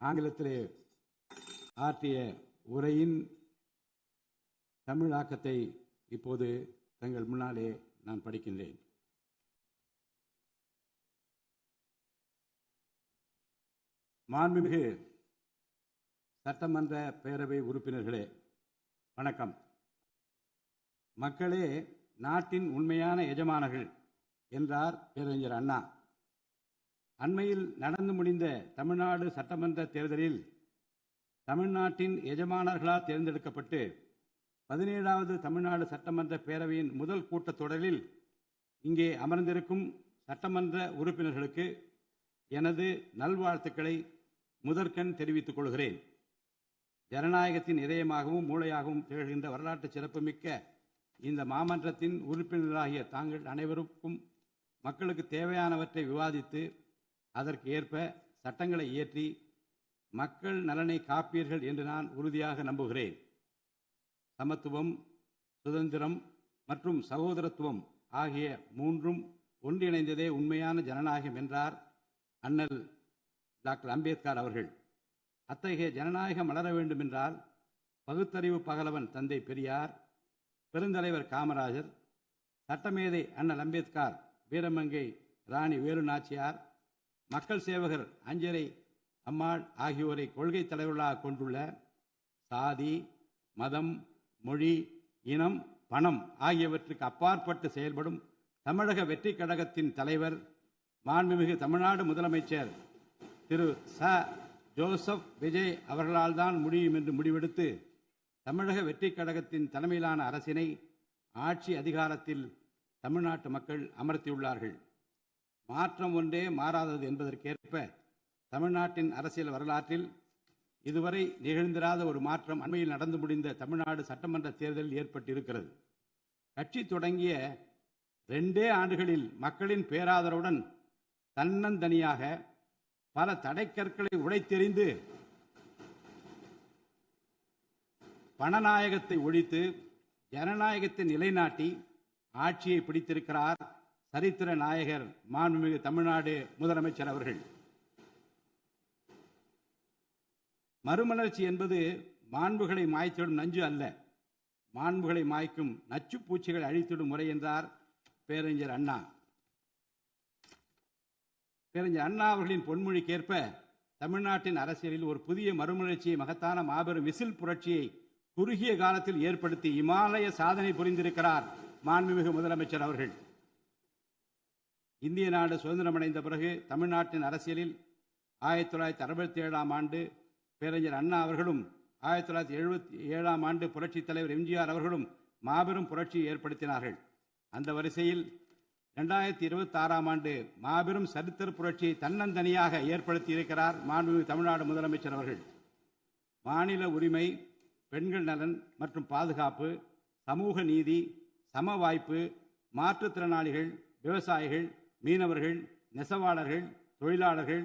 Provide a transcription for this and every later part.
ஆங்கிலத்திலே ஆற்றிய உரையின் தமிழாக்கத்தை இப்போது தங்கள் முன்னாலே நான் படிக்கின்றேன். மாண்புமிகு சட்டமன்ற பேரவை உறுப்பினர்களே, வணக்கம். மக்களே நாட்டின் உண்மையான எஜமானர்கள் என்றார் பேரறிஞர் அண்ணா. அண்மையில் நடந்து முடிந்த தமிழ்நாடு சட்டமன்ற தேர்தலில் தமிழ்நாட்டின் எஜமானர்களால் தேர்ந்தெடுக்கப்பட்டு 17வது தமிழ்நாடு சட்டமன்ற பேரவையின் முதல் கூட்டத்தொடரில் இங்கே அமர்ந்திருக்கும் சட்டமன்ற உறுப்பினர்களுக்கு எனது நல்வாழ்த்துக்களை முதற்கண் தெரிவித்துக் கொள்கிறேன். ஜனநாயகத்தின் இதயமாகவும் மூளையாகவும் திகழ்கின்ற வரலாற்று சிறப்புமிக்க இந்த மாமன்றத்தின் உறுப்பினர்களாகிய தாங்கள் அனைவருக்கும் மக்களுக்கு தேவையானவற்றை விவாதித்து அதற்கு ஏற்ப சட்டங்களை இயற்றி மக்கள் நலனை காப்பீர்கள் என்று நான் உறுதியாக நம்புகிறேன். சமத்துவம், சுதந்திரம் மற்றும் சகோதரத்துவம் ஆகிய மூன்றும் ஒன்றிணைந்ததே உண்மையான ஜனநாயகம் என்றார் அண்ணல் டாக்டர் அம்பேத்கர் அவர்கள். அத்தகைய ஜனநாயகம் மலர வேண்டுமென்றால் பகுத்தறிவு பகலவன் தந்தை பெரியார், பெருந்தலைவர் காமராஜர், சட்டமேதை அண்ணல் அம்பேத்கர், வீரமங்கை ராணி வேலு நாச்சியார், மக்கள் சேவகர் அஞ்சலை அம்மாள் ஆகியோரை கொள்கை தலைவர்களாக கொண்டுள்ள சாதி, மதம், மொழி, இனம், பணம் ஆகியவற்றுக்கு அப்பாற்பட்டு செயல்படும் தமிழக வெற்றி கழகத்தின் தலைவர் மாண்புமிகு தமிழ்நாடு முதலமைச்சர் திரு ச. ஜோசப் விஜய் அவர்களால் தான் முடியும் என்று முடிவெடுத்து தமிழக வெற்றி கழகத்தின் தலைமையிலான அரசினை ஆட்சி அதிகாரத்தில் தமிழ்நாட்டு மக்கள் அமர்த்தியுள்ளார்கள். மாற்றம் ஒன்றே மாறாதது என்பதற்கேற்ப தமிழ்நாட்டின் அரசியல் வரலாற்றில் இதுவரை நிகழ்ந்திராத ஒரு மாற்றம் அண்மையில் நடந்து முடிந்த தமிழ்நாடு சட்டமன்ற தேர்தலில் ஏற்பட்டிருக்கிறது. கட்சி தொடங்கிய 2 ஆண்டுகளில் மக்களின் பேராதரவுடன் தன்னந்தனியாக பல தடைக்கற்களை உடைத்தெறிந்து பணநாயகத்தை ஒழித்து ஜனநாயகத்தை நிலைநாட்டி ஆட்சியை பிடித்திருக்கிறார் சரித்திர நாயகர் மாண்புமிகு தமிழ்நாடு முதலமைச்சர் அவர்கள். மறுமலர்ச்சி என்பது மாண்புகளை மாய்த்திடும் நஞ்சு அல்ல, மாண்புகளை மாய்க்கும் நச்சு பூச்சிகளை அழித்திடும் முறை என்றார் பேரறிஞர் அண்ணா. பேரறிஞர் அண்ணா அவர்களின் பொன்மொழிக்கேற்ப தமிழ்நாட்டின் அரசியலில் ஒரு புதிய மறுமலர்ச்சியை, மகத்தான மாபெரும் விசில் புரட்சியை குறுகிய காலத்தில் ஏற்படுத்தி இமாலய சாதனை புரிந்திருக்கிறார் மாண்புமிகு முதலமைச்சர் அவர்கள். இந்திய நாடு சுதந்திரமடைந்த பிறகு தமிழ்நாட்டின் அரசியலில் 1967ஆம் ஆண்டு பேரறிஞர் அண்ணா அவர்களும் 1977ஆம் ஆண்டு புரட்சித் தலைவர் எம்ஜிஆர் அவர்களும் மாபெரும் புரட்சியை ஏற்படுத்தினார்கள். அந்த வரிசையில் 2026ஆம் ஆண்டு மாபெரும் சரித்திர புரட்சியை தன்னந்தனியாக ஏற்படுத்தி இருக்கிறார் மாண்புமிகு தமிழ்நாடு முதலமைச்சர் அவர்கள். மாநில உரிமை, பெண்கள் நலன் மற்றும் பாதுகாப்பு, சமூக நீதி, சம வாய்ப்பு, மாற்றுத்திறனாளிகள், விவசாயிகள், மீனவர்கள், நெசவாளர்கள், தொழிலாளர்கள்,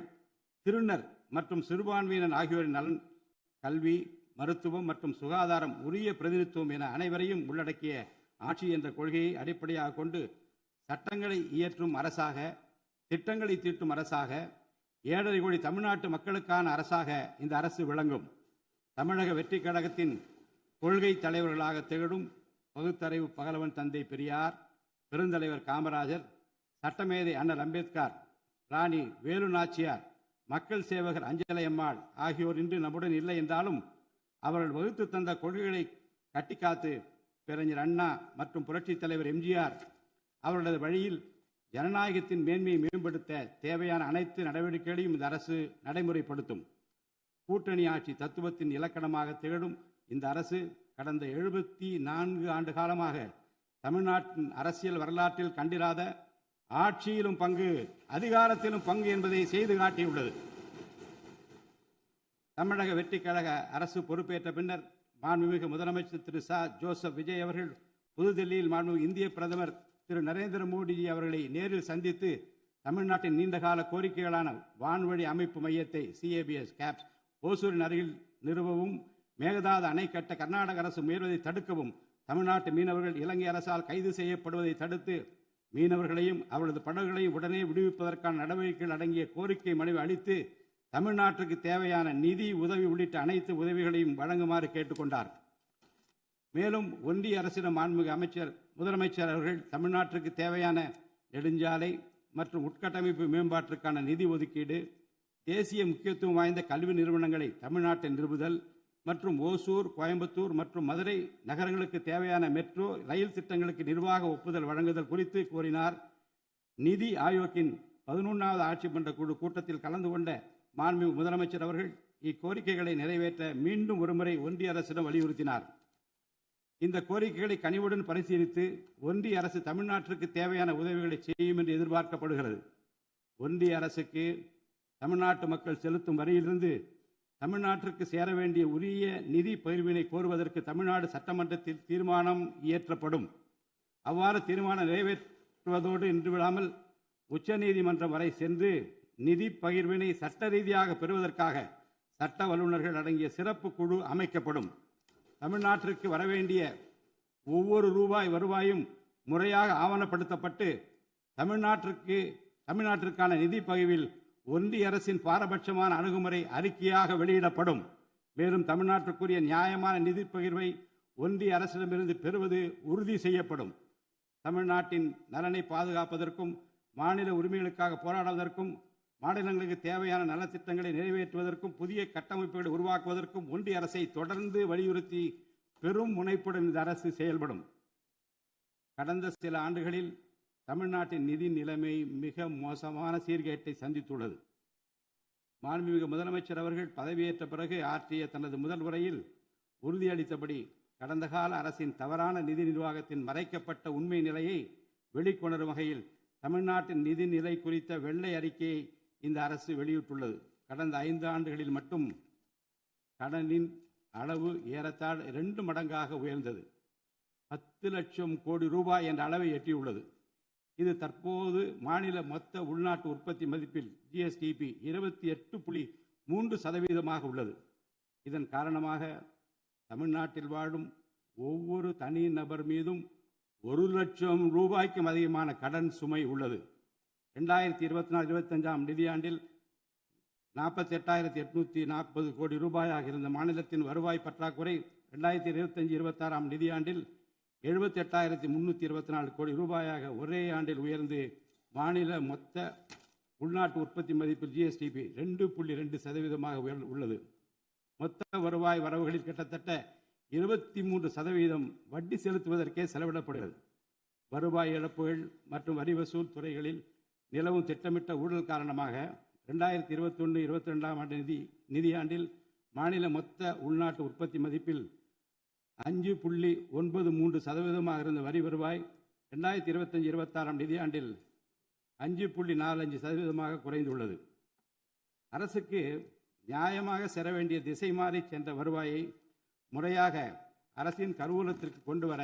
திருநர் மற்றும் சிறுபான்மையினர் ஆகியோரின் நலன், கல்வி, மருத்துவம் மற்றும் சுகாதாரம், உரிய பிரதிநிதித்துவம் என அனைவரையும் உள்ளடக்கிய ஆட்சி என்ற கொள்கையை அடிப்படையாக கொண்டு சட்டங்களை இயற்றும் அரசாக, திட்டங்களை தீட்டும் அரசாக, 7.5 கோடி தமிழ்நாட்டு மக்களுக்கான அரசாக இந்த அரசு விளங்கும். தமிழக வெற்றி கழகத்தின் கொள்கை தலைவர்களாக திகழும் பகுத்தறிவு பகலவன் தந்தை பெரியார், பெருந்தலைவர் காமராஜர், சட்டமேதை அண்ணல் அம்பேத்கர், ராணி வேலு நாச்சியார், மக்கள் சேவகர் அஞ்சலை அம்மாள் ஆகியோர் இன்று நம்முடன் இல்லை என்றாலும் அவர்கள் வகுத்து தந்த கொள்கைகளை கட்டிக்காத்து பேரறிஞர் அண்ணா மற்றும் புரட்சித் தலைவர் எம்ஜிஆர் அவர்களது வழியில் ஜனநாயகத்தின் மேன்மையை மேம்படுத்த தேவையான அனைத்து நடவடிக்கைகளையும் இந்த அரசு நடைமுறைப்படுத்தும். கூட்டணி ஆட்சி தத்துவத்தின் இலக்கணமாக திகழும் இந்த அரசு கடந்த 74 ஆண்டு காலமாக தமிழ்நாட்டின் அரசியல் வரலாற்றில் கண்டிராத ஆட்சியிலும் பங்கு, அதிகாரத்திலும் பங்கு என்பதை செய்து காட்டியுள்ளது. தமிழக வெற்றி கழக அரசு பொறுப்பேற்ற பின்னர் மாண்புமிகு முதலமைச்சர் திரு ச. ஜோசப் விஜய் அவர்கள் புதுதில்லியில் மாண்புமிகு இந்திய பிரதமர் திரு நரேந்திர மோடிஜி அவர்களை நேரில் சந்தித்து தமிழ்நாட்டின் நீண்டகால கோரிக்கைகளான வான்வழி அமைப்பு மையத்தை CABS கேப்ஸ் ஓசூரின் அருகில் நிறுவவும், மேகதாது அணை கட்ட கர்நாடக அரசு முயல்வதை தடுக்கவும், தமிழ்நாட்டு மீனவர்கள் இலங்கை அரசால் கைது செய்யப்படுவதை தடுத்து மீனவர்களையும் அவரது படகுகளையும் உடனே விடுவிப்பதற்கான நடவடிக்கைகள் அடங்கிய கோரிக்கை மனுவை அளித்து தமிழ்நாட்டுக்கு தேவையான நிதி உதவி உள்ளிட்ட அனைத்து உதவிகளையும் வழங்குமாறு கேட்டுக்கொண்டார். மேலும் ஒன்றிய அரசிடம் மாண்புமிகு முதலமைச்சர் அவர்கள் தமிழ்நாட்டிற்கு தேவையான நெடுஞ்சாலை மற்றும் உட்கட்டமைப்பு மேம்பாட்டிற்கான நிதி ஒதுக்கீடு, தேசிய முக்கியத்துவம் வாய்ந்த கல்வி நிறுவனங்களை தமிழ்நாட்டில் நிறுவுதல் மற்றும் ஓசூர், கோயம்புத்தூர் மற்றும் மதுரை நகரங்களுக்கு தேவையான மெட்ரோ ரயில் திட்டங்களுக்கு நிர்வாக ஒப்புதல் வழங்குதல் குறித்து கூறினார். நிதி ஆயோக்கின் 11வது ஆட்சி மன்ற குழு கூட்டத்தில் கலந்து கொண்ட மாண்புமிகு முதலமைச்சர் அவர்கள் இக்கோரிக்கைகளை நிறைவேற்ற மீண்டும் ஒருமுறை ஒன்றிய அரசிடம் வலியுறுத்தினார். இந்த கோரிக்கைகளை கனிவுடன் பரிசீலித்து ஒன்றிய அரசு தமிழ்நாட்டிற்கு தேவையான உதவிகளை செய்யும் என்று எதிர்பார்க்கப்படுகிறது. ஒன்றிய அரசுக்கு தமிழ்நாட்டு மக்கள் செலுத்தும் வரியிலிருந்து தமிழ்நாட்டிற்கு சேர வேண்டிய உரிய நிதி பகிர்வினை கோருவதற்கு தமிழ்நாடு சட்டமன்றத்தில் தீர்மானம் இயற்றப்படும். அவ்வாறு தீர்மானம் நிறைவேற்றுவதோடு நின்றுவிடாமல் உச்சநீதிமன்றம் வரை சென்று நிதி பகிர்வினை சட்ட ரீதியாக பெறுவதற்காக சட்ட வல்லுநர்கள் அடங்கிய சிறப்பு குழு அமைக்கப்படும். தமிழ்நாட்டிற்கு வரவேண்டிய ஒவ்வொரு ரூபாய் வருவாயும் முறையாக ஆவணப்படுத்தப்பட்டு தமிழ்நாட்டிற்கான நிதி பகிர்வில் ஒன்றிய அரசின் பாரபட்சமான அணுகுமுறை அறிக்கையாக வெளியிடப்படும். மேலும் தமிழ்நாட்டிற்குரிய நியாயமான நிதி பகிர்வை ஒன்றிய அரசிடமிருந்து பெறுவது உறுதி செய்யப்படும். தமிழ்நாட்டின் நலனை பாதுகாப்பதற்கும் மாநில உரிமைகளுக்காக போராடுவதற்கும் மாநிலங்களுக்கு தேவையான நலத்திட்டங்களை நிறைவேற்றுவதற்கும் புதிய கட்டமைப்புகளை உருவாக்குவதற்கும் ஒன்றிய அரசை தொடர்ந்து வலியுறுத்தி பெரும் முனைப்புடன் இந்த அரசு செயல்படும். கடந்த சில ஆண்டுகளில் தமிழ்நாட்டின் நிதி நிலைமை மிக மோசமான சீர்கேட்டை சந்தித்துள்ளது. மாண்புமிகு முதலமைச்சர் அவர்கள் பதவியேற்ற பிறகு ஆற்றிய தனது முதல் உரையில் உறுதியளித்தபடி கடந்த கால அரசின் தவறான நிதி நிர்வாகத்தின் மறைக்கப்பட்ட உண்மை நிலையை வெளிக்கொணரும் வகையில் தமிழ்நாட்டின் நிதி நிலை குறித்த வெள்ளை அறிக்கையை இந்த அரசு வெளியிட்டுள்ளது. கடந்த 5 ஆண்டுகளில் மட்டும் கடனின் அளவு ஏறத்தாழ 2 மடங்காக உயர்ந்தது. 10 லட்சம் கோடி ரூபாய் என்ற அளவை எட்டியுள்ளது. இது தற்போது மாநில மொத்த உள்நாட்டு உற்பத்தி மதிப்பில் ஜிஎஸ்டிபி 28.3% உள்ளது. இதன் காரணமாக தமிழ்நாட்டில் வாழும் ஒவ்வொரு தனி நபர் மீதும் 1 லட்சம் ரூபாய்க்கும் அதிகமான கடன் சுமை உள்ளது. 2024-25 நிதியாண்டில் 48,840 கோடி ரூபாயாக இருந்த மாநிலத்தின் வருவாய் பற்றாக்குறை 2025-26 நிதியாண்டில் 78,324 கோடி ரூபாயாக ஒரே ஆண்டில் உயர்ந்து மாநில மொத்த உள்நாட்டு உற்பத்தி மதிப்பில் ஜிஎஸ்டிபி 2.2% உள்ளது. மொத்த வருவாய் வரவுகளில் கிட்டத்தட்ட 23% வட்டி செலுத்துவதற்கே செலவிடப்படுகிறது. வருவாய் இழப்புகள் மற்றும் வரி வசூல் துறைகளில் நிலவும் திட்டமிட்ட ஊழல் காரணமாக 2021-22 நிதியாண்டில் மாநில மொத்த உள்நாட்டு உற்பத்தி மதிப்பில் 5.93% இருந்த வரி வருவாய் 2025-26 நிதியாண்டில் 5.45% குறைந்துள்ளது. அரசுக்கு நியாயமாக செல்ல வேண்டிய திசை மாறி சென்ற வருவாயை முறையாக அரசின் கருவூலத்திற்கு கொண்டு வர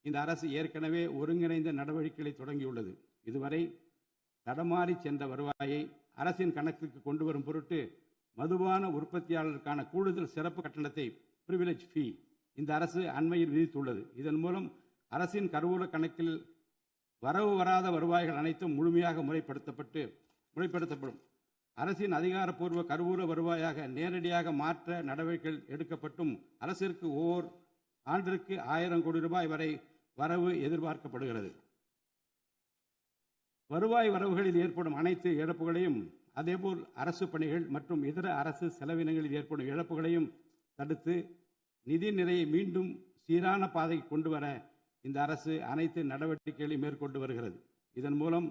இந்த அரசு ஏற்கனவே ஒருங்கிணைந்த நடவடிக்கைகளை தொடங்கியுள்ளது. இதுவரை தடமாறி சென்ற வருவாயை அரசின் கணக்குக்கு கொண்டு வரும் பொருட்டு மதுபான உற்பத்தியாளருக்கான கூடுதல் சிறப்பு கட்டணத்தை பிரிவிலேஜ் ஃபீ இந்த அரசு அண்மையில் விதித்துள்ளது. இதன் மூலம் அரசின் கருவூல கணக்கில் வரவு வராத வருவாய்கள் அனைத்தும் முழுமையாக முறைப்படுத்தப்படும். அரசின் அதிகாரப்பூர்வ கருவூல வருவாயாக நேரடியாக மாற்ற நடவடிக்கைகள் எடுக்கப்பட்டும் அரசிற்கு ஓர் ஆண்டிற்கு 1000 கோடி ரூபாய் வரை வரவு எதிர்பார்க்கப்படுகிறது. வருவாய் வரவுகளில் ஏற்படும் அனைத்து இழப்புகளையும், அதேபோல் அரசு பணிகள் மற்றும் இதர அரசு செலவினங்களில் ஏற்படும் இழப்புகளையும் தடுத்து நிதி நிலையை மீண்டும் சீரான பாதைக்கு கொண்டு வர இந்த அரசு அனைத்து நடவடிக்கைகளையும் மேற்கொண்டு வருகிறது. இதன் மூலம்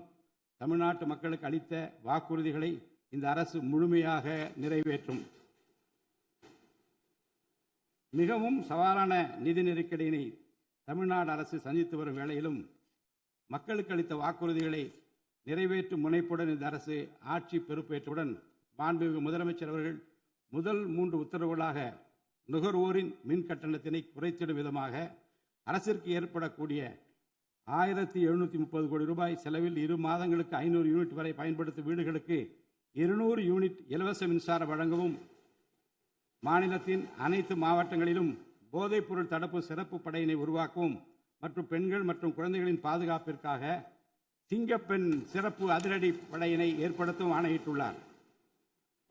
தமிழ்நாட்டு மக்களுக்கு அளித்த வாக்குறுதிகளை இந்த அரசு முழுமையாக நிறைவேற்றும். மிகவும் சவாலான நிதி நெருக்கடியினை தமிழ்நாடு அரசு சந்தித்து வரும் வேளையிலும் மக்களுக்கு அளித்த வாக்குறுதிகளை நிறைவேற்றும் முனைப்புடன் இந்த அரசு ஆட்சி பொறுப்பேற்றவுடன் மாண்புமிகு முதலமைச்சர் அவர்கள் முதல் 3 உத்தரவுகளாக நுகர்வோரின் மின் கட்டணத்தினை குறைத்திடும் விதமாக அரசிற்கு ஏற்படக்கூடிய 1730 கோடி ரூபாய் செலவில் 2 மாதங்களுக்கு 500 யூனிட் வரை பயன்படுத்தும் வீடுகளுக்கு 200 யூனிட் இலவச மின்சாரம் வழங்கவும், மாநிலத்தின் அனைத்து மாவட்டங்களிலும் போதைப்பொருள் தடுப்பு சிறப்பு படையினை உருவாக்கவும் மற்றும் பெண்கள் மற்றும் குழந்தைகளின் பாதுகாப்பிற்காக சிங்கப்பெண் சிறப்பு அதிரடி படையினை ஏற்படுத்தவும் ஆணையிட்டுள்ளார்.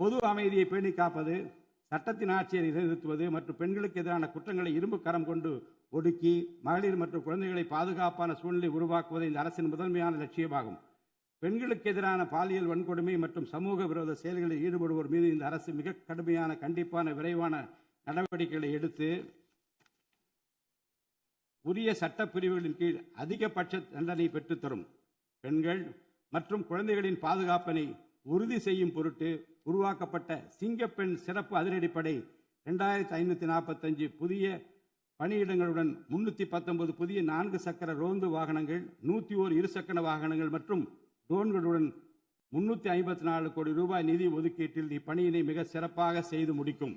பொது அமைதியை பேணி காப்பது, சட்டத்தின் ஆட்சியை நிலைநிறுத்துவது மற்றும் பெண்களுக்கு எதிரான குற்றங்களை இரும்பு கரம் கொண்டு ஒடுக்கி மகளிர் மற்றும் குழந்தைகளை பாதுகாப்பான சூழ்நிலை உருவாக்குவது இந்த அரசின் முதன்மையான லட்சியமாகும். பெண்களுக்கு எதிரான பாலியல் வன்கொடுமை மற்றும் சமூக விரோத செயல்களில் ஈடுபடுவோர் மீது இந்த அரசு மிக கடுமையான, கண்டிப்பான, விரைவான நடவடிக்கைகளை எடுத்து உரிய சட்டப்பிரிவுகளின் கீழ் அதிகபட்ச தண்டனை பெற்றுத்தரும். பெண்கள் மற்றும் குழந்தைகளின் பாதுகாப்பினை உறுதி செய்யும் பொருட்டு உருவாக்கப்பட்ட சிங்கப்பெண் சிறப்பு அதிரடிப்படை 2545 புதிய பணியிடங்களுடன் 319 புதிய 4 சக்கர ரோந்து வாகனங்கள், 101 இருசக்கர வாகனங்கள் மற்றும் ட்ரோன்களுடன் 354 கோடி ரூபாய் நிதி ஒதுக்கீட்டில் இப்பணியினை மிக சிறப்பாக செய்து முடிக்கும்.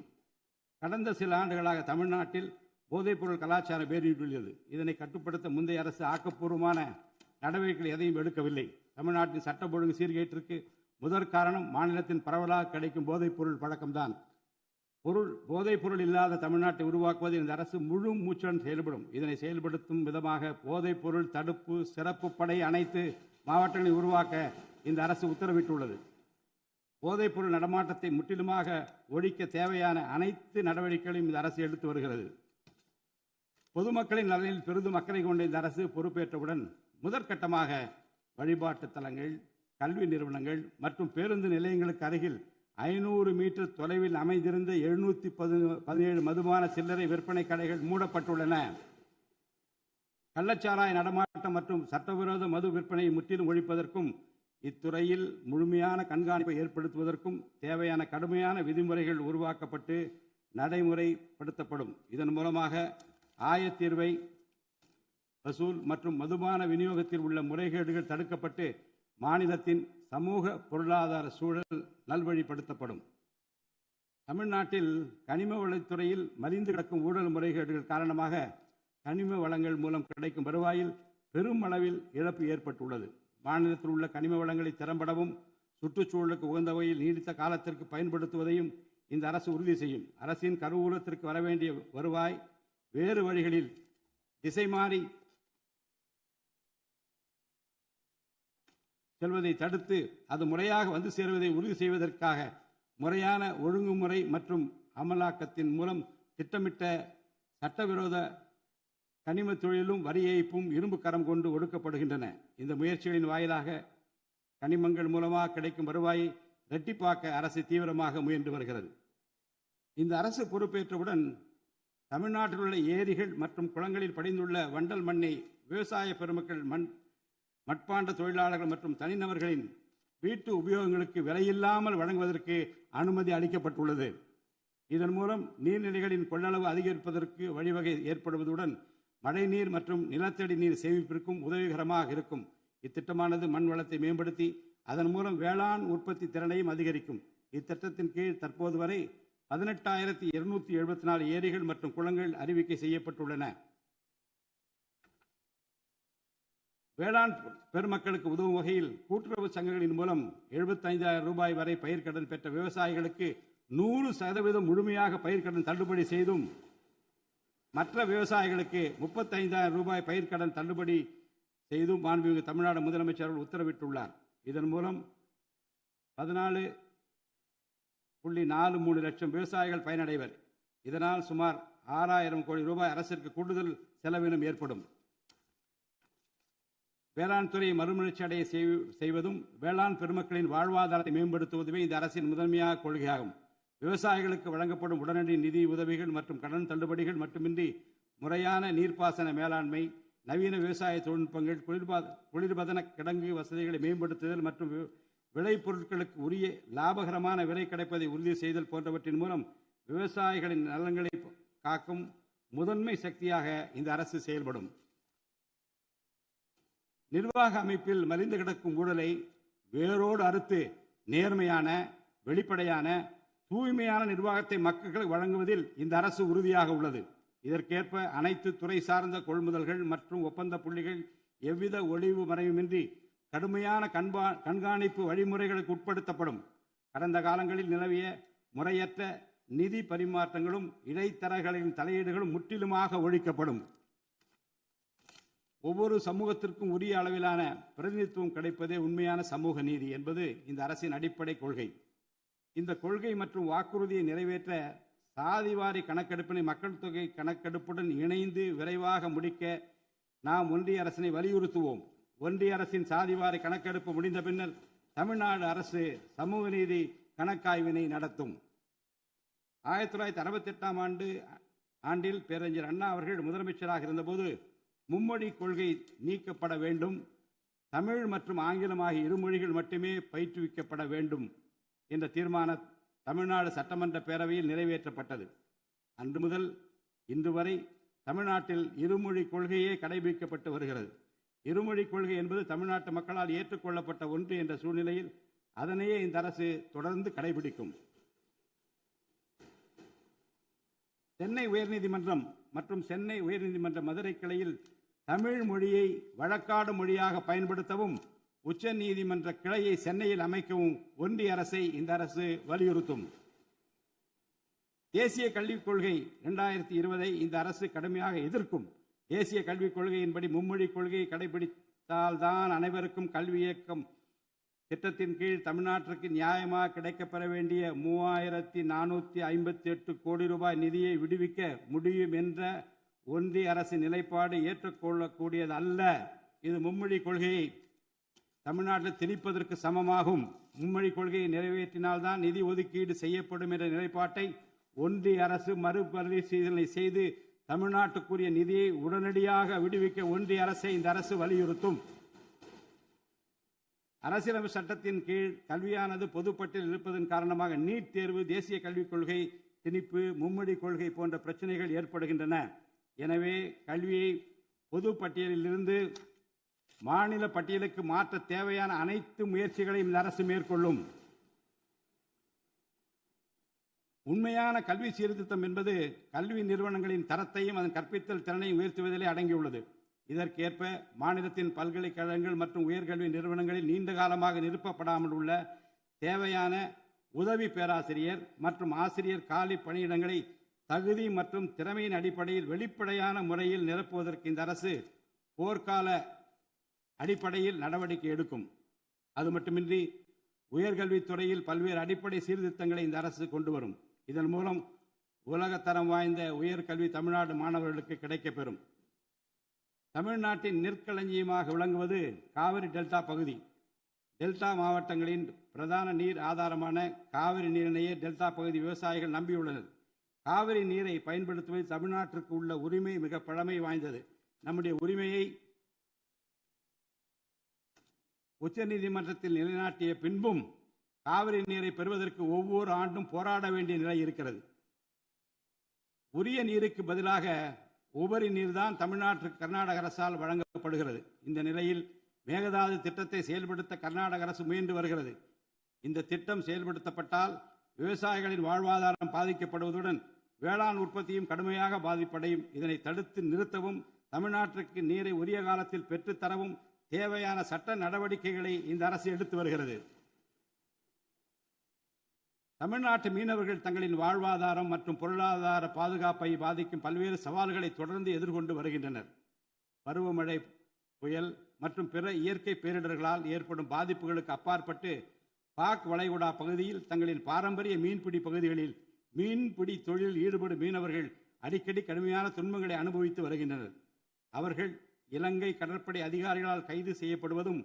கடந்த சில ஆண்டுகளாக தமிழ்நாட்டில் போதைப்பொருள் கலாச்சாரம் வேரூன்றியுள்ளது. இதனை கட்டுப்படுத்த முந்தைய அரசு ஆக்கப்பூர்வமான நடவடிக்கைகள் எதையும் எடுக்கவில்லை. தமிழ்நாட்டின் சட்டம் ஒழுங்கு சீர்கேட்டிற்கு முதற் காரணம் மாநிலத்தின் பரவலாக கிடைக்கும் போதைப்பொருள் பழக்கம்தான். போதைப்பொருள் இல்லாத தமிழ்நாட்டை உருவாக்குவதில் இந்த அரசு முழு மூச்சுடன் செயல்படும். இதனை செயல்படுத்தும் விதமாக போதைப்பொருள் தடுப்பு சிறப்பு படை அனைத்து மாவட்டங்களில் உருவாக்க இந்த அரசு உத்தரவிட்டுள்ளது. போதைப்பொருள் நடமாட்டத்தை முற்றிலுமாக ஒழிக்க தேவையான அனைத்து நடவடிக்கைகளையும் இந்த அரசு எடுத்து வருகிறது. பொதுமக்களின் நலனில் பெரிதும் அக்கறை கொண்ட இந்த அரசு பொறுப்பேற்றவுடன் முதற்கட்டமாக வழிபாட்டு தலங்கள், கல்வி நிறுவனங்கள் மற்றும் பேருந்து நிலையங்களுக்கு அருகில் 500 மீட்டர் தொலைவில் அமைந்திருந்த 717 மதுபான சில்லறை விற்பனை கடைகள் மூடப்பட்டுள்ளன. கள்ளச்சாராய நடமாட்டம் மற்றும் சட்டவிரோத மது விற்பனையை முற்றிலும் ஒழிப்பதற்கும் இத்துறையில் முழுமையான கண்காணிப்பை ஏற்படுத்துவதற்கும் தேவையான கடுமையான விதிமுறைகள் உருவாக்கப்பட்டு நடைமுறைப்படுத்தப்படும். இதன் மூலமாக ஆயத்தீர்வை வசூல் மற்றும் மதுபான விநியோகத்தில் உள்ள முறைகேடுகள் தடுக்கப்பட்டு மாநிலத்தின் சமூக பொருளாதார சூழல் நல்வழிப்படுத்தப்படும். தமிழ்நாட்டில் கனிம வளத்துறையில் மலிந்து கிடக்கும் ஊழல் முறைகேடுகள் காரணமாக கனிம வளங்கள் மூலம் கிடைக்கும் வருவாயில் பெரும் அளவில் இழப்பு ஏற்பட்டுள்ளது. மாநிலத்தில் உள்ள கனிம வளங்களை திறம்படவும் சுற்றுச்சூழலுக்கு உகந்த வகையில் நீடித்த காலத்திற்கு பயன்படுத்துவதையும் இந்த அரசு உறுதி செய்யும். அரசின் கருவூலத்திற்கு வரவேண்டிய வருவாய் வேறு வழிகளில் திசை மாறி செல்வதை தடுத்து அது முறையாக வந்து சேருவதை உறுதி செய்வதற்காக முறையான ஒழுங்குமுறை மற்றும் அமலாக்கத்தின் மூலம் திட்டமிட்ட சட்டவிரோத கனிம தொழிலும் வரி ஏய்ப்பும் இரும்பு கரம் கொண்டு ஒடுக்கப்படுகின்றன. இந்த முயற்சிகளின் வாயிலாக கனிமங்கள் மூலமாக கிடைக்கும் வருவாயை இரட்டிப்பாக்க அரசு தீவிரமாக முயன்று வருகிறது. இந்த அரசு பொறுப்பேற்றவுடன் தமிழ்நாட்டில் உள்ள ஏரிகள் மற்றும் குளங்களில் படிந்துள்ள வண்டல் மண்ணை விவசாய பெருமக்கள், மட்பாண்ட தொழிலாளர்கள் மற்றும் தனிநபர்களின் வீட்டு உபயோகங்களுக்கு விலையில்லாமல் வழங்குவதற்கு அனுமதி அளிக்கப்பட்டுள்ளது. இதன் மூலம் நீர்நிலைகளின் கொள்ளளவு அதிகரிப்பதற்கு வழிவகை ஏற்படுவதுடன் மழைநீர் மற்றும் நிலத்தடி நீர் சேமிப்பிற்கும் உதவிகரமாக இருக்கும். இத்திட்டமானது மண் வளத்தை மேம்படுத்தி அதன் மூலம் வேளாண் உற்பத்தி திறனையும் அதிகரிக்கும். இத்திட்டத்தின் கீழ் தற்போது வரை 18,274 ஏரிகள் மற்றும் குளங்கள் அறிவிக்கை செய்யப்பட்டுள்ளன. வேளாண் பெருமக்களுக்கு உதவும் வகையில் கூட்டுறவு சங்கங்களின் மூலம் 75,000 ரூபாய் வரை பயிர்க்கடன் பெற்ற விவசாயிகளுக்கு 100% முழுமையாக பயிர்க்கடன் தள்ளுபடி செய்தும், மற்ற விவசாயிகளுக்கு 35,000 ரூபாய் பயிர்க்கடன் தள்ளுபடி செய்தும் மாண்புமிகு தமிழ்நாடு முதலமைச்சர் அவர்கள் உத்தரவிட்டுள்ளார். இதன் மூலம் 14.43 லட்சம் விவசாயிகள் பயனடைவர். இதனால் சுமார் 6,000 கோடி ரூபாய் அரசிற்கு கூடுதல் செலவினம் ஏற்படும். வேளாண் துறையை மறுமலர்ச்சி அடைய செய்வதும் வேளாண் பெருமக்களின் வாழ்வாதாரத்தை மேம்படுத்துவதுமே இந்த அரசின் முதன்மையாக கொள்கையாகும். விவசாயிகளுக்கு வழங்கப்படும் உடனடி நிதி உதவிகள் மற்றும் கடன் தள்ளுபடிகள் மட்டுமின்றி முறையான நீர்ப்பாசன மேலாண்மை, நவீன விவசாய தொழில்நுட்பங்கள், குளிர்பதன கிடங்கு வசதிகளை மேம்படுத்துதல் மற்றும் விளைபொருட்களுக்கு உரிய லாபகரமான விலை கிடைப்பதை உறுதி செய்தல் போன்றவற்றின் மூலம் விவசாயிகளின் நலன்களை காக்கும் முதன்மை சக்தியாக இந்த அரசு செயல்படும். நிர்வாக அமைப்பில் மலிந்து கிடக்கும் ஊழலை வேரோடு அறுத்து நேர்மையான, வெளிப்படையான, தூய்மையான நிர்வாகத்தை மக்களுக்கு வழங்குவதில் இந்த அரசு உறுதியாக உள்ளது. இதற்கேற்ப அனைத்து துறை சார்ந்த கொள்முதல்கள் மற்றும் ஒப்பந்த புள்ளிகள் எவ்வித ஒளிவு மறைவுமின்றி கடுமையான கண்காணிப்பு வழிமுறைகளுக்கு உட்படுத்தப்படும். கடந்த காலங்களில் நிலவிய முறையற்ற நிதி பரிமாற்றங்களும் இடைத்தரகர்களின் தலையீடுகளும் முற்றிலுமாக ஒழிக்கப்படும். ஒவ்வொரு சமூகத்திற்கும் உரிய அளவிலான பிரதிநிதித்துவம் கிடைப்பதே உண்மையான சமூக நீதி என்பது இந்த அரசின் அடிப்படை கொள்கை. இந்த கொள்கை மற்றும் வாக்குறுதியை நிறைவேற்ற சாதிவாரி கணக்கெடுப்பினை மக்கள் தொகை கணக்கெடுப்புடன் இணைந்து விரைவாக முடிக்க நாம் ஒன்றிய அரசினை வலியுறுத்துவோம். ஒன்றிய அரசின் சாதிவாரி கணக்கெடுப்பு முடிந்த பின்னர் தமிழ்நாடு அரசு சமூக நீதி கணக்காய்வினை நடத்தும். 1968 ஆண்டில் பேரறிஞர் அண்ணா அவர்கள் முதலமைச்சராக இருந்தபோது மும்மொழி கொள்கை நீக்கப்பட வேண்டும், தமிழ் மற்றும் ஆங்கிலம் ஆகிய இருமொழிகள் மட்டுமே பயிற்றுவிக்கப்பட வேண்டும் என்ற தீர்மானம் தமிழ்நாடு சட்டமன்ற பேரவையில் நிறைவேற்றப்பட்டது. அன்று முதல் இன்று வரை தமிழ்நாட்டில் இருமொழி கொள்கையே கடைபிடிக்கப்பட்டு வருகிறது. இருமொழி கொள்கை என்பது தமிழ்நாட்டு மக்களால் ஏற்றுக்கொள்ளப்பட்ட ஒன்று என்ற சூழ்நிலையில் அதனையே இந்த அரசு தொடர்ந்து கடைபிடிக்கும். சென்னை உயர்நீதிமன்றம் மற்றும் சென்னை உயர்நீதிமன்ற மதுரை கிளையில் தமிழ் மொழியை வழக்காடு மொழியாக பயன்படுத்தவும் உச்ச நீதிமன்ற கிளையை சென்னையில் அமைக்கவும் ஒன்றிய அரசை இந்த அரசு வலியுறுத்தும். தேசிய கல்விக் கொள்கை 2020 இந்த அரசு கடுமையாக எதிர்க்கும். தேசிய கல்விக் கொள்கையின்படி மும்மொழி கொள்கையை கடைபிடித்தால்தான் அனைவருக்கும் கல்வி இயக்கம் திட்டத்தின் கீழ் தமிழ்நாட்டிற்கு நியாயமாக கிடைக்கப்பெற வேண்டிய 3458 கோடி ரூபாய் நிதியை விடுவிக்க முடியும் என்ற ஒன்றிய அரசின் நிலைப்பாடு ஏற்றுக்கொள்ளக்கூடியது அல்ல. இது மும்மொழி கொள்கையை தமிழ்நாட்டில் திணிப்பதற்கு சமமாகும். மும்மொழி கொள்கையை நிறைவேற்றினால்தான் நிதி ஒதுக்கீடு செய்யப்படும் என்ற நிலைப்பாட்டை ஒன்றிய அரசு மறுபரிசீலனை செய்து தமிழ்நாட்டுக்குரிய நிதியை உடனடியாக விடுவிக்க ஒன்றிய அரசை இந்த அரசு வலியுறுத்தும். அரசியலமைப்பு சட்டத்தின் கீழ் கல்வியானது பொதுப்பட்டியலில் இருப்பதன் காரணமாக நீட் தேர்வு, தேசிய கல்விக் கொள்கை திணிப்பு, மும்மொழி கொள்கை போன்ற பிரச்சனைகள் ஏற்படுகின்றன. எனவே கல்வியை பொது பட்டியலிலிருந்து மாநில பட்டியலுக்கு மாற்ற தேவையான அனைத்து முயற்சிகளையும் இந்த அரசு மேற்கொள்ளும். உண்மையான கல்வி சீர்திருத்தம் என்பது கல்வி நிறுவனங்களின் தரத்தையும் அதன் கற்பித்தல் திறனையும் உயர்த்துவதிலே அடங்கியுள்ளது. இதற்கேற்ப மாநிலத்தின் பல்கலைக்கழகங்கள் மற்றும் உயர்கல்வி நிறுவனங்களில் நீண்ட காலமாக நிரப்பப்படாமல் உள்ள தேவையான உதவி பேராசிரியர் மற்றும் ஆசிரியர் காலி பணியிடங்களை தகுதி மற்றும் திறமையின் அடிப்படையில் வெளிப்படையான முறையில் நிரப்புவதற்கு இந்த அரசு போர்க்கால அடிப்படையில் நடவடிக்கை எடுக்கும். அது மட்டுமின்றி உயர்கல்வித்துறையில் பல்வேறு அடிப்படை சீர்திருத்தங்களை இந்த அரசு கொண்டு வரும். இதன் மூலம் உலகத்தரம் வாய்ந்த உயர்கல்வி தமிழ்நாடு மாணவர்களுக்கு கிடைக்கப்பெறும். தமிழ்நாட்டின் நெற்களஞ்சியமாக விளங்குவது காவிரி டெல்டா பகுதி. டெல்டா மாவட்டங்களின் பிரதான நீர் ஆதாரமான காவிரி நீரினையே டெல்டா பகுதி விவசாயிகள் நம்பியுள்ளனர். காவிரி நீரை பயன்படுத்துவதில் தமிழ்நாட்டிற்கு உள்ள உரிமை மிக பழமை வாய்ந்தது. நம்முடைய உரிமையை உச்சநீதிமன்றத்தில் நிலைநாட்டிய பின்பும் காவிரி நீரை பெறுவதற்கு ஒவ்வொரு ஆண்டும் போராட வேண்டிய நிலை இருக்கிறது. உரிய நீருக்கு பதிலாக உபரி நீர்தான் தமிழ்நாட்டிற்கு கர்நாடக அரசால் வழங்கப்படுகிறது. இந்த நிலையில் மேகதாது திட்டத்தை செயல்படுத்த கர்நாடக அரசு முயன்று வருகிறது. இந்த திட்டம் செயல்படுத்தப்பட்டால் விவசாயிகளின் வாழ்வாதாரம் பாதிக்கப்படுவதுடன் வேளாண் உற்பத்தியும் கடுமையாக பாதிப்படையும். இதனை தடுத்து நிறுத்தவும் தமிழ்நாட்டிற்கு நீரை உரிய காலத்தில் பெற்றுத்தரவும் தேவையான சட்ட நடவடிக்கைகளை இந்த அரசு எடுத்து வருகிறது. தமிழ்நாட்டு மீனவர்கள் தங்களின் வாழ்வாதாரம் மற்றும் பொருளாதார பாதுகாப்பை பாதிக்கும் பல்வேறு சவால்களை தொடர்ந்து எதிர்கொண்டு வருகின்றனர். பருவமழை, புயல் மற்றும் பிற இயற்கை பேரிடர்களால் ஏற்படும் பாதிப்புகளுக்கு அப்பாற்பட்டு பாக் வளைகுடா பகுதியில் தங்களின் பாரம்பரிய மீன்பிடி பகுதிகளில் மீன்பிடி தொழிலில் ஈடுபடும் மீனவர்கள் அடிக்கடி கடுமையான துன்பங்களை அனுபவித்து வருகின்றனர். அவர்கள் இலங்கை கடற்படை அதிகாரிகளால் கைது செய்யப்படுவதும்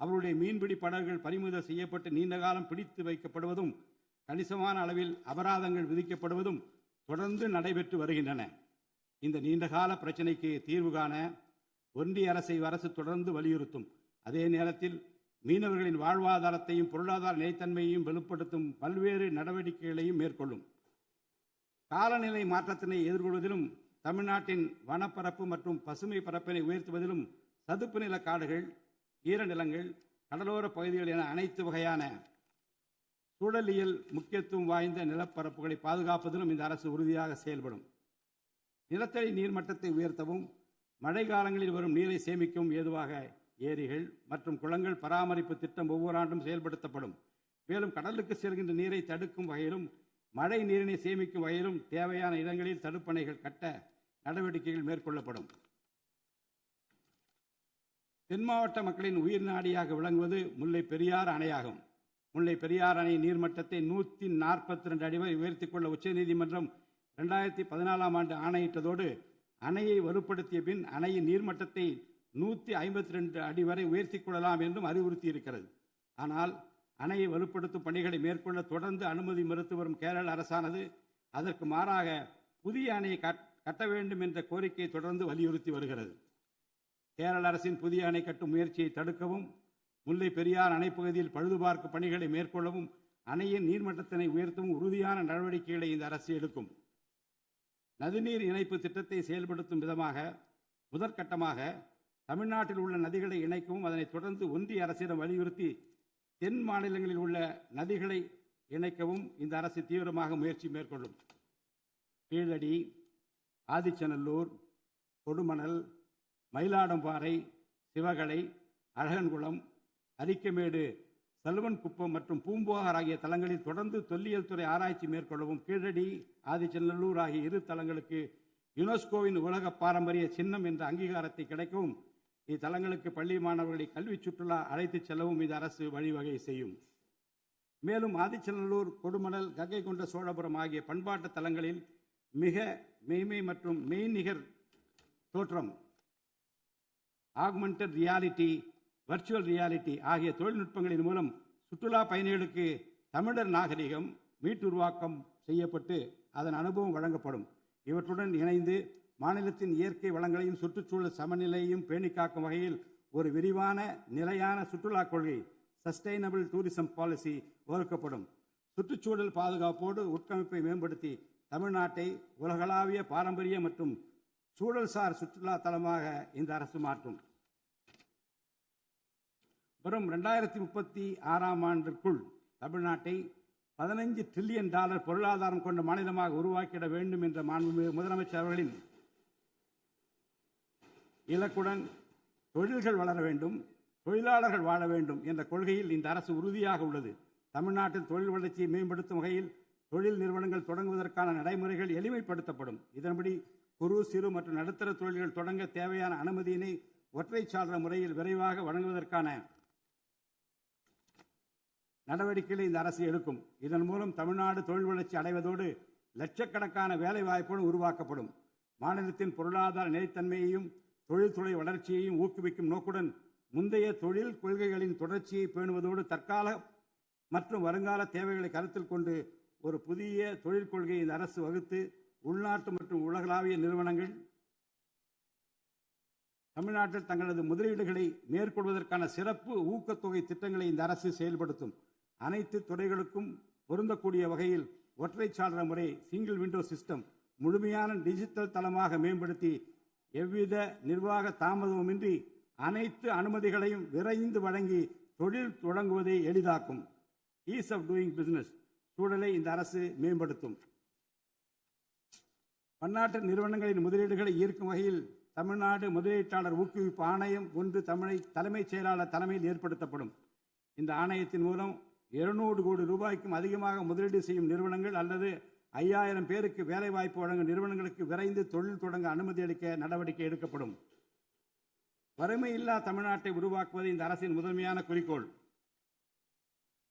அவருடைய மீன்பிடி படகுகள் பறிமுதல் செய்யப்பட்டு நீண்ட காலம் பிடித்து வைக்கப்படுவதும் கணிசமான அளவில் அபராதங்கள் விதிக்கப்படுவதும் தொடர்ந்து நடைபெற்று வருகின்றன. இந்த நீண்டகால பிரச்சினைக்கு தீர்வு காண ஒன்றிய அரசு தொடர்ந்து வலியுறுத்தும். அதே நேரத்தில் மீனவர்களின் வாழ்வாதாரத்தையும் பொருளாதார நிலைத்தன்மையையும் வலுப்படுத்தும் பல்வேறு நடவடிக்கைகளையும் மேற்கொள்ளும். காலநிலை மாற்றத்தினை எதிர்கொள்வதிலும் தமிழ்நாட்டின் வனப்பரப்பு மற்றும் பசுமை பரப்பினை உயர்த்துவதிலும் சதுப்பு நில காடுகள், ஈரநிலங்கள், கடலோர பகுதிகள் என அனைத்து வகையான சூழலியல் முக்கியத்துவம் வாய்ந்த நிலப்பரப்புகளை பாதுகாப்பதிலும் இந்த அரசு உறுதியாக செயல்படும். நிலத்தடி நீர்மட்டத்தை உயர்த்தவும் மழை காலங்களில் வரும் நீரை சேமிக்கவும் ஏதுவாக ஏரிகள் மற்றும் குளங்கள் பராமரிப்பு திட்டம் ஒவ்வொரு ஆண்டும் செயல்படுத்தப்படும். மேலும் கடலுக்கு செல்கின்ற நீரை தடுக்கும் வகையிலும் மழை நீரினை சேமிக்கும் வகையிலும் தேவையான இடங்களில் தடுப்பணைகள் கட்ட நடவடிக்கைகள் மேற்கொள்ளப்படும். தென் மாவட்ட மக்களின் உயிர் நாடியாக விளங்குவது முல்லை பெரியாறு அணையாகும். முல்லை பெரியார் அணை நீர்மட்டத்தை 142 அடி வரை உயர்த்திக் கொள்ள உச்சநீதிமன்றம் 2014ஆம் ஆண்டு ஆணையிட்டதோடு அணையை வலுப்படுத்திய பின் அணையின் நீர்மட்டத்தை 152 அடி வரை உயர்த்திக் கொள்ளலாம் என்றும் அறிவுறுத்தியிருக்கிறது. ஆனால் அணையை வலுப்படுத்தும் பணிகளை மேற்கொள்ள தொடர்ந்து அனுமதி மறுத்து வரும் கேரள அரசானது அதற்கு மாறாக புதிய அணையை கட்ட வேண்டும் என்ற கோரிக்கையை தொடர்ந்து வலியுறுத்தி வருகிறது. கேரள அரசின் புதிய அணை கட்டும் முயற்சியை தடுக்கவும், முல்லை பெரியார் அணைப்பகுதியில் பழுதுபார்க்கும் பணிகளை மேற்கொள்ளவும், அணையின் நீர்மட்டத்தினை உயர்த்தவும் உறுதியான நடவடிக்கைகளை இந்த அரசு எடுக்கும். நதிநீர் இணைப்பு திட்டத்தை செயல்படுத்தும் விதமாக முதற்கட்டமாக தமிழ்நாட்டில் உள்ள நதிகளை இணைக்கவும், அதனைத் தொடர்ந்து ஒன்றிய அரசிடம் வலியுறுத்தி தென் மாநிலங்களில் உள்ள நதிகளை இணைக்கவும் இந்த அரசு தீவிரமாக முயற்சி மேற்கொள்ளும். கீழடி, ஆதிச்சநல்லூர், கொடுமணல், மயிலாடும்பாறை, சிவகலை, அழகன்குளம், அரிக்கமேடு, சல்வன்குப்பம் மற்றும் பூம்புகார் ஆகிய தலங்களில் தொடர்ந்து தொல்லியல் துறை ஆராய்ச்சி மேற்கொள்ளவும், கீழடி, ஆதிச்சநல்லூர் ஆகிய இரு தலங்களுக்கு யுனெஸ்கோவின் உலக பாரம்பரிய சின்னம் என்ற அங்கீகாரத்தை கிடைக்கவும், இத்தலங்களுக்கு பள்ளி மாணவர்களை கல்வி சுற்றுலா அழைத்துச் செல்லவும் இந்த அரசு வழிவகை செய்யும். மேலும் ஆதிச்சநல்லூர், கொடுமணல், கங்கை கொண்ட சோழபுரம் ஆகிய பண்பாட்டு தலங்களில் மிக மெய்மை மற்றும் மெய்நிகர் தோற்றம், ஆக்மெண்டட் ரியாலிட்டி, வர்ச்சுவல் ரியாலிட்டி ஆகிய தொழில்நுட்பங்களின் மூலம் சுற்றுலா பயணிகளுக்கு தமிழர் நாகரிகம் மீட்டுருவாக்கம் செய்யப்பட்டு அதன் அனுபவம் வழங்கப்படும். இவற்றுடன் இணைந்து மாநிலத்தின் இயற்கை வளங்களையும் சுற்றுச்சூழல் சமநிலையையும் பேணி காக்கும் வகையில் ஒரு விரிவான நிலையான சுற்றுலா கொள்கை, சஸ்டைனபிள் டூரிசம் பாலிசி வகுக்கப்படும். சுற்றுச்சூழல் பாதுகாப்போடு உட்கமைப்பை மேம்படுத்தி தமிழ்நாட்டை உலகளாவிய பாரம்பரிய மற்றும் சூழல்சார் சுற்றுலா தலமாக இந்த அரசு மாற்றும். வரும் 2036ஆம் ஆண்டிற்குள் தமிழ்நாட்டை $15 டிரில்லியன் பொருளாதாரம் கொண்ட மாநிலமாக உருவாக்கிட வேண்டும் என்ற முதலமைச்சர் அவர்களின் இலக்குடன் தொழில்கள் வளர வேண்டும், தொழிலாளர்கள் வாழ வேண்டும் என்ற கொள்கையில் இந்த அரசு உறுதியாக உள்ளது. தமிழ்நாட்டில் தொழில் வளர்ச்சியை மேம்படுத்தும் வகையில் தொழில் நிறுவனங்கள் தொடங்குவதற்கான நடைமுறைகள் எளிமைப்படுத்தப்படும். இதன்படி குறு, சிறு மற்றும் நடுத்தர தொழில்கள் தொடங்க தேவையான அனுமதியினை ஒற்றைச்சாளர முறையில் விரைவாக வழங்குவதற்கான நடவடிக்கைகளை இந்த அரசு எடுக்கும். இதன் மூலம் தமிழ்நாடு தொழில் வளர்ச்சி அடைவதோடு லட்சக்கணக்கான வேலை வாய்ப்புகள் உருவாக்கப்படும். மாநிலத்தின் பொருளாதார நிலைத்தன்மையையும் தொழில்துறை வளர்ச்சியையும் ஊக்குவிக்கும் நோக்குடன் முந்தைய தொழில் கொள்கைகளின் தொடர்ச்சியை பேணுவதோடு தற்கால மற்றும் வருங்கால தேவைகளை கருத்தில் கொண்டு ஒரு புதிய தொழில் கொள்கையை இந்த அரசு வகுத்து உள்நாட்டு மற்றும் உலகளாவிய நிறுவனங்கள் தமிழ்நாட்டில் தங்களது முதலீடுகளை மேற்கொள்வதற்கான சிறப்பு ஊக்கத்தொகை திட்டங்களை இந்த அரசு செயல்படுத்தும். அனைத்து துறைகளுக்கும் பொருந்தக்கூடிய வகையில் ஒற்றைச்சாளர முறை, சிங்கிள் விண்டோ சிஸ்டம் முழுமையான டிஜிட்டல் தளமாக மேம்படுத்தி எவ்வித நிர்வாக தாமதமுமின்றி அனைத்து அனுமதிகளையும் விரைந்து வழங்கி தொழில் தொடங்குவதை எளிதாக்கும். ஈஸ் ஆஃப் டூயிங் பிசினஸ் சூழலை இந்த அரசு மேம்படுத்தும். பன்னாட்டு நிறுவனங்களின் முதலீடுகளை ஈர்க்கும் வகையில் தமிழ்நாடு முதலீட்டாளர் ஊக்குவிப்பு ஆணையம் ஒன்று தலைமைச் செயலாளர் தலைமையில் ஏற்படுத்தப்படும். இந்த ஆணையத்தின் மூலம் 200 கோடி ரூபாய்க்கும் அதிகமாக முதலீடு செய்யும் நிறுவனங்கள் அல்லது 5000 பேருக்கு வேலைவாய்ப்பு வழங்கும் நிறுவனங்களுக்கு விரைந்து தொழில் தொடங்க அனுமதி அளிக்க நடவடிக்கை எடுக்கப்படும். வறுமையில்லா தமிழ்நாட்டை உருவாக்குவது இந்த அரசின் முதன்மையான குறிக்கோள்.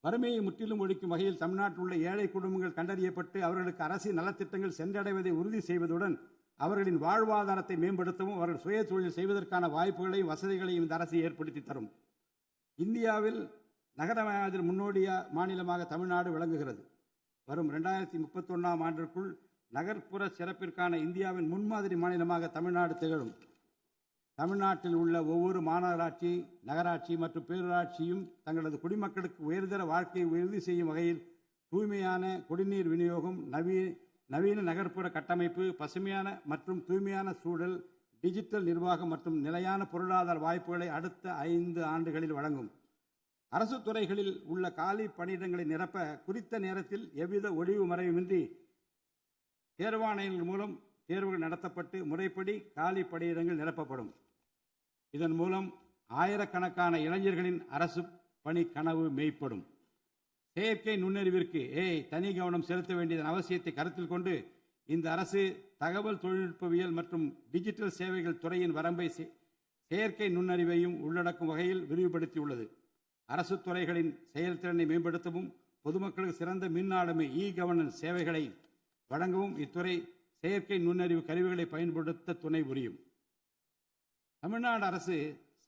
வறுமையை முற்றிலும் ஒழிக்கும் வகையில் தமிழ்நாட்டில் உள்ள ஏழை குடும்பங்கள் கண்டறியப்பட்டு அவர்களுக்கு அரசின் நலத்திட்டங்கள் சென்றடைவதை உறுதி செய்வதுடன் அவர்களின் வாழ்வாதாரத்தை மேம்படுத்தவும் அவர்கள் சுய தொழில் செய்வதற்கான வாய்ப்புகளையும் வசதிகளையும் இந்த அரசு ஏற்படுத்தி தரும். இந்தியாவில் நகரமயமாதல் முன்னோடிய மாநிலமாக தமிழ்நாடு விளங்குகிறது. வரும் 2031ஆம் ஆண்டிற்குள் நகர்ப்புற சிறப்பிற்கான இந்தியாவின் முன்மாதிரி மாநிலமாக தமிழ்நாடு திகழும். தமிழ்நாட்டில் உள்ள ஒவ்வொரு மாநகராட்சி, நகராட்சி மற்றும் பேரூராட்சியும் தங்களது குடிமக்களுக்கு உயர்தர வாழ்க்கையை உறுதி செய்யும் வகையில் தூய்மையான குடிநீர் விநியோகம், நவீன நகர்ப்புற கட்டமைப்பு, பசுமையான மற்றும் தூய்மையான சூழல், டிஜிட்டல் நிர்வாகம் மற்றும் நிலையான பொருளாதார வாய்ப்புகளை அடுத்த 5 ஆண்டுகளில் வழங்கும். அரசு துறைகளில் உள்ள காலி பணியிடங்களை நிரப்ப குறித்த நேரத்தில் எவ்வித ஒளிவு மறைவுமின்றி தேர்வாணையங்கள் மூலம் தேர்வுகள் நடத்தப்பட்டு முறைப்படி காலி பணியிடங்கள் நிரப்பப்படும். இதன் மூலம் ஆயிரக்கணக்கான இளைஞர்களின் அரசு பணி கனவு மெய்ப்படும். செயற்கை நுண்ணறிவிற்கு தனி கவனம் செலுத்த வேண்டியதன் அவசியத்தை கருத்தில் கொண்டு இந்த அரசு தகவல் தொழில்நுட்பவியல் மற்றும் டிஜிட்டல் சேவைகள் துறையின் வரம்பை செயற்கை நுண்ணறிவையும் உள்ளடக்கும் வகையில் விரிவுபடுத்தியுள்ளது. அரசு துறைகளின் செயல்திறனை மேம்படுத்தவும் பொதுமக்களுக்கு சிறந்த மின் ஆளுமை கவர்னன்ஸ் சேவைகளை வழங்கவும் இத்துறை செயற்கை நுண்ணறிவு கருவிகளை பயன்படுத்த துணை புரியும். தமிழ்நாடு அரசு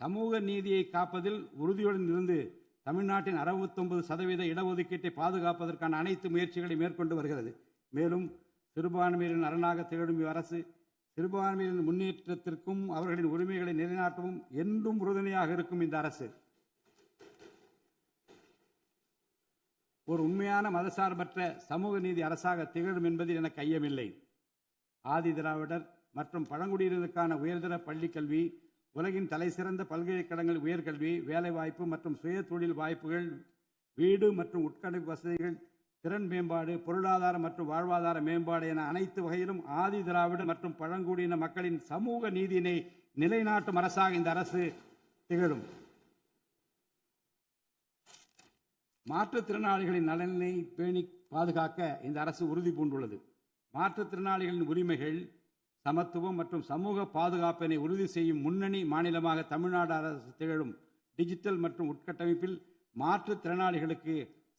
சமூக நீதியை காப்பதில் உறுதியுடன் இருந்து தமிழ்நாட்டின் 69% இடஒதுக்கீட்டை பாதுகாப்பதற்கான அனைத்து முயற்சிகளை மேற்கொண்டு வருகிறது. மேலும் சிறுபான்மையினரின் அரணாக திகழும் அரசு சிறுபான்மையினரின் முன்னேற்றத்திற்கும் அவர்களின் உரிமைகளை நிலைநாட்டவும் என்றும் உறுதுணையாக இருக்கும். இந்த அரசு ஒரு உண்மையான மதசார்பற்ற சமூக நீதி அரசாக திகழும் என்பதில் எனக்கு ஐயமில்லை. ஆதி திராவிடர் மற்றும் பழங்குடியினருக்கான உயர்தர பள்ளி கல்வி, உலகின் தலைசிறந்த பல்கலைக்கழகங்கள் உயர்கல்வி, வேலைவாய்ப்பு மற்றும் சுய தொழில் வாய்ப்புகள், வீடு மற்றும் உட்கட்டமைப்பு வசதிகள், திறன் மேம்பாடு, பொருளாதார மற்றும் வாழ்வாதார மேம்பாடு என அனைத்து வகையிலும் ஆதி திராவிடர் மற்றும் பழங்குடியின மக்களின் சமூக நீதியினை நிலைநாட்டும் அரசாக இந்த அரசு திகழும். மாற்றுத்திறனாளிகளின் நலனை பேணி பாதுகாக்க இந்த அரசு உறுதி பூண்டுள்ளது. மாற்றுத்திறனாளிகளின் உரிமைகள், சமத்துவம் மற்றும் சமூக பாதுகாப்பினை உறுதி செய்யும் முன்னணி மாநிலமாக தமிழ்நாடு அரசு திகழும். டிஜிட்டல் மற்றும் உட்கட்டமைப்பில் மாற்றுத்திறனாளிகளுக்கு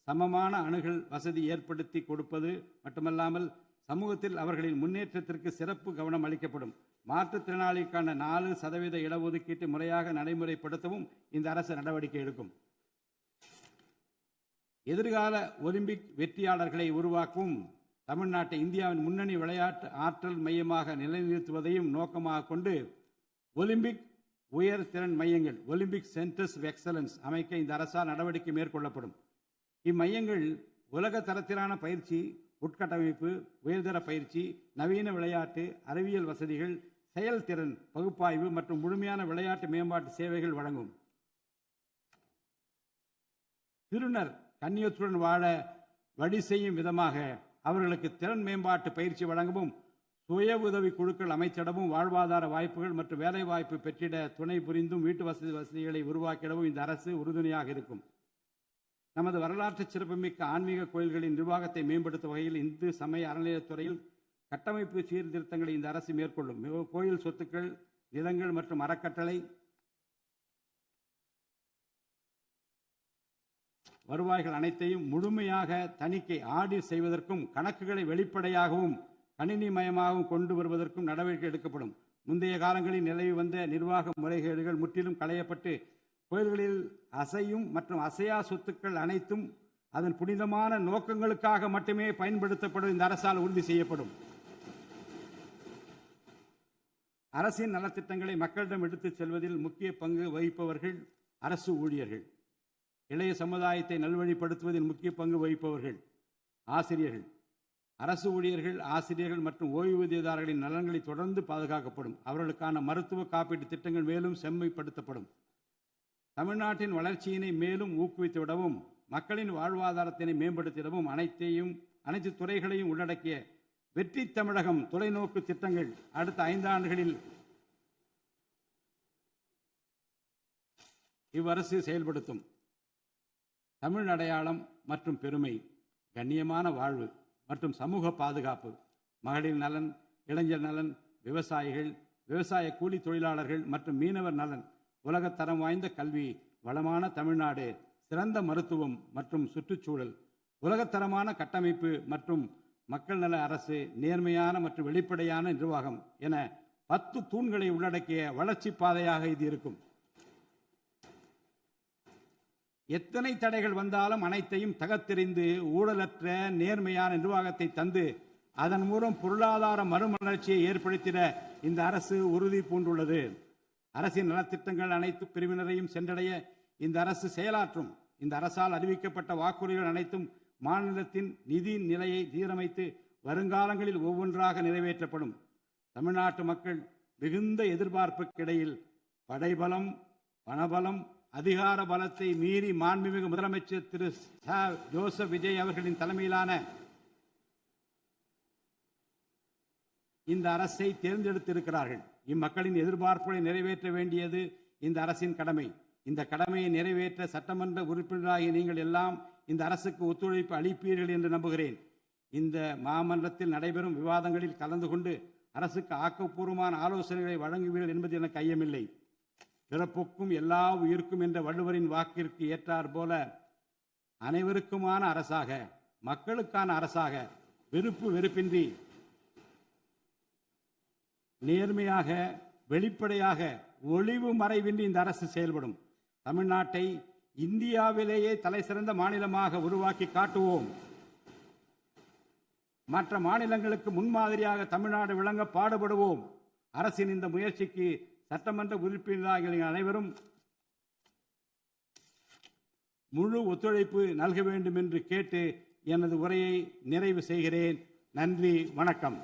சமமான அணுகல் வசதி ஏற்படுத்தி கொடுப்பது மட்டுமல்லாமல் சமூகத்தில் அவர்களின் முன்னேற்றத்திற்கு சிறப்பு கவனம் அளிக்கப்படும். மாற்றுத்திறனாளிக்கான 4% இடஒதுக்கீட்டு முறையாக நடைமுறைப்படுத்தவும் இந்த அரசு நடவடிக்கை எடுக்கும். எதிர்கால ஒலிம்பிக் வெற்றியாளர்களை உருவாக்கவும் தமிழ்நாட்டை இந்தியாவின் முன்னணி விளையாட்டு ஆற்றல் மையமாக நிலைநிறுத்துவதையும் நோக்கமாக கொண்டு ஒலிம்பிக் உயர் திறன் மையங்கள் ஒலிம்பிக் சென்டர்ஸ் ஆஃப் எக்ஸலன்ஸ் அமைக்க இந்த அரசால் நடவடிக்கை மேற்கொள்ளப்படும். இம்மையங்கள் உலக தரத்திலான பயிற்சி, உட்கட்டமைப்பு, உயர்தர பயிற்சி, நவீன விளையாட்டு, அறிவியல் வசதிகள், செயல்திறன் பகுப்பாய்வு மற்றும் முழுமையான விளையாட்டு மேம்பாட்டு சேவைகள் வழங்கும். திருநர் கண்ணியத்துடன் வாழ வழி செய்யும் விதமாக அவர்களுக்கு திறன் மேம்பாட்டு பயிற்சி வழங்கவும், சுய உதவி குழுக்கள் அமைத்திடவும், வாழ்வாதார வாய்ப்புகள் மற்றும் வேலை வாய்ப்பு பெற்றிட துணை புரிந்தும் வீட்டு வசதிகளை உருவாக்கிடவும் இந்த அரசு உறுதுணையாக இருக்கும். நமது வரலாற்று சிறப்புமிக்க ஆன்மீக கோயில்களின் நிர்வாகத்தை மேம்படுத்தும் வகையில் இந்து சமய அறநிலையத்துறையில் கட்டமைப்பு சீர்திருத்தங்களை இந்த அரசு மேற்கொள்ளும். கோயில் சொத்துக்கள், நிலங்கள் மற்றும் அறக்கட்டளை வருவாய்கள் அனைத்தையும் முழுமையாக தணிக்கை ஆடிட் செய்வதற்கும் கணக்குகளை வெளிப்படையாகவும் கணினிமயமாகவும் கொண்டு வருவதற்கும் நடவடிக்கை எடுக்கப்படும். முந்தைய காலங்களில் நிலவி வந்த நிர்வாக முறைகேடுகள் முற்றிலும் களையப்பட்டு கோயில்களில் அசையும் மற்றும் அசையா சொத்துக்கள் அனைத்தும் அதன் புனிதமான நோக்கங்களுக்காக மட்டுமே பயன்படுத்தப்படும் இந்த அரசால் உறுதி செய்யப்படும். அரசின் நலத்திட்டங்களை மக்களிடம் எடுத்துச் செல்வதில் முக்கிய பங்கு வகிப்பவர்கள் அரசு ஊழியர்கள். இளைய சமுதாயத்தை நல்வழிப்படுத்துவதில் முக்கிய பங்கு வகிப்பவர்கள் ஆசிரியர்கள். அரசு ஊழியர்கள், ஆசிரியர்கள் மற்றும் ஓய்வூதியதாரர்களின் நலன்களை தொடர்ந்து பாதுகாக்கப்படும். அவர்களுக்கான மருத்துவ காப்பீட்டு திட்டங்கள் மேலும் செம்மைப்படுத்தப்படும். தமிழ்நாட்டின் வளர்ச்சியினை மேலும் ஊக்குவித்துவிடவும், மக்களின் வாழ்வாதாரத்தினை மேம்படுத்திடவும் அனைத்து துறைகளையும் உள்ளடக்கிய வெற்றி தமிழகம் தொலைநோக்கு திட்டங்கள் அடுத்த 5 ஆண்டுகளில் இவ்வரசு செயல்படுத்தும். தமிழ் அடையாளம் மற்றும் பெருமை, கண்ணியமான வாழ்வு மற்றும் சமூக பாதுகாப்பு, மகளிர் நலன், இளைஞர் நலன், விவசாயிகள், விவசாய கூலி தொழிலாளர்கள் மற்றும் மீனவர் நலன், உலகத்தரம் வாய்ந்த கல்வி, வளமான தமிழ்நாடு, சிறந்த மருத்துவம் மற்றும் சுற்றுச்சூழல், உலகத்தரமான கட்டமைப்பு மற்றும் மக்கள் நல அரசு, நேர்மையான மற்றும் வெளிப்படையான நிர்வாகம் என 10 தூண்களை உள்ளடக்கிய வளர்ச்சி பாதையாக இது இருக்கும். எத்தனை தடைகள் வந்தாலும் அனைத்தையும் தகர்த்தெறிந்து ஊழலற்ற நேர்மையான நிர்வாகத்தை தந்து அதன் மூலம் பொருளாதார மறுமலர்ச்சியை ஏற்படுத்திட இந்த அரசு உறுதி பூண்டுள்ளது. அரசின் நலத்திட்டங்கள் அனைத்து பிரிவினரையும் சென்றடைய இந்த அரசு செயலாற்றும். இந்த அரசால் அறிவிக்கப்பட்ட வாக்குறுதிகள் அனைத்தும் மாநிலத்தின் நிதி நிலையை சீரமைத்து வருங்காலங்களில் ஒவ்வொன்றாக நிறைவேற்றப்படும். தமிழ்நாட்டு மக்கள் மிகுந்த எதிர்பார்ப்புக்கிடையில் படைபலம், பணபலம், அதிகார பலத்தை மீறி மாண்புமிகு முதலமைச்சர் திரு ஜோசப் விஜய் அவர்களின் தலைமையிலான இந்த அரசை தேர்ந்தெடுத்திருக்கிறார்கள். இம்மக்களின் எதிர்பார்ப்புகளை நிறைவேற்ற வேண்டியது இந்த அரசின் கடமை. இந்த கடமையை நிறைவேற்ற சட்டமன்ற உறுப்பினராகிய நீங்கள் எல்லாம் இந்த அரசுக்கு ஒத்துழைப்பு அளிப்பீர்கள் என்று நம்புகிறேன். இந்த மாமன்றத்தில் நடைபெறும் விவாதங்களில் கலந்து கொண்டு அரசுக்கு ஆக்கப்பூர்வமான ஆலோசனைகளை வழங்குவீர்கள் என்பது எனக்கு ஐயமில்லை. பிறப்புக்கும் எல்லா உயிர்க்கும் என்ற வள்ளுவரின் வாக்கிற்கு ஏற்றார் போல அனைவருக்குமான அரசாக, மக்களுக்கான அரசாக, வெறுப்பு வெறுப்பின்றி நேர்மையாக, வெளிப்படையாக, ஒளிவு மறைவின்றி இந்த அரசு செயல்படும். தமிழ்நாட்டை இந்தியாவிலேயே தலை சிறந்த மாநிலமாக உருவாக்கி காட்டுவோம். மற்ற மாநிலங்களுக்கு முன்மாதிரியாக தமிழ்நாடு விளங்க பாடுபடுவோம். அரசின் இந்த முயற்சிக்கு சட்டமன்ற உறுப்பினர்கள் அனைவரும் முழு ஒத்துழைப்பு நல்க வேண்டும் என்று கேட்டு எனது உரையை நிறைவு செய்கிறேன். நன்றி, வணக்கம்.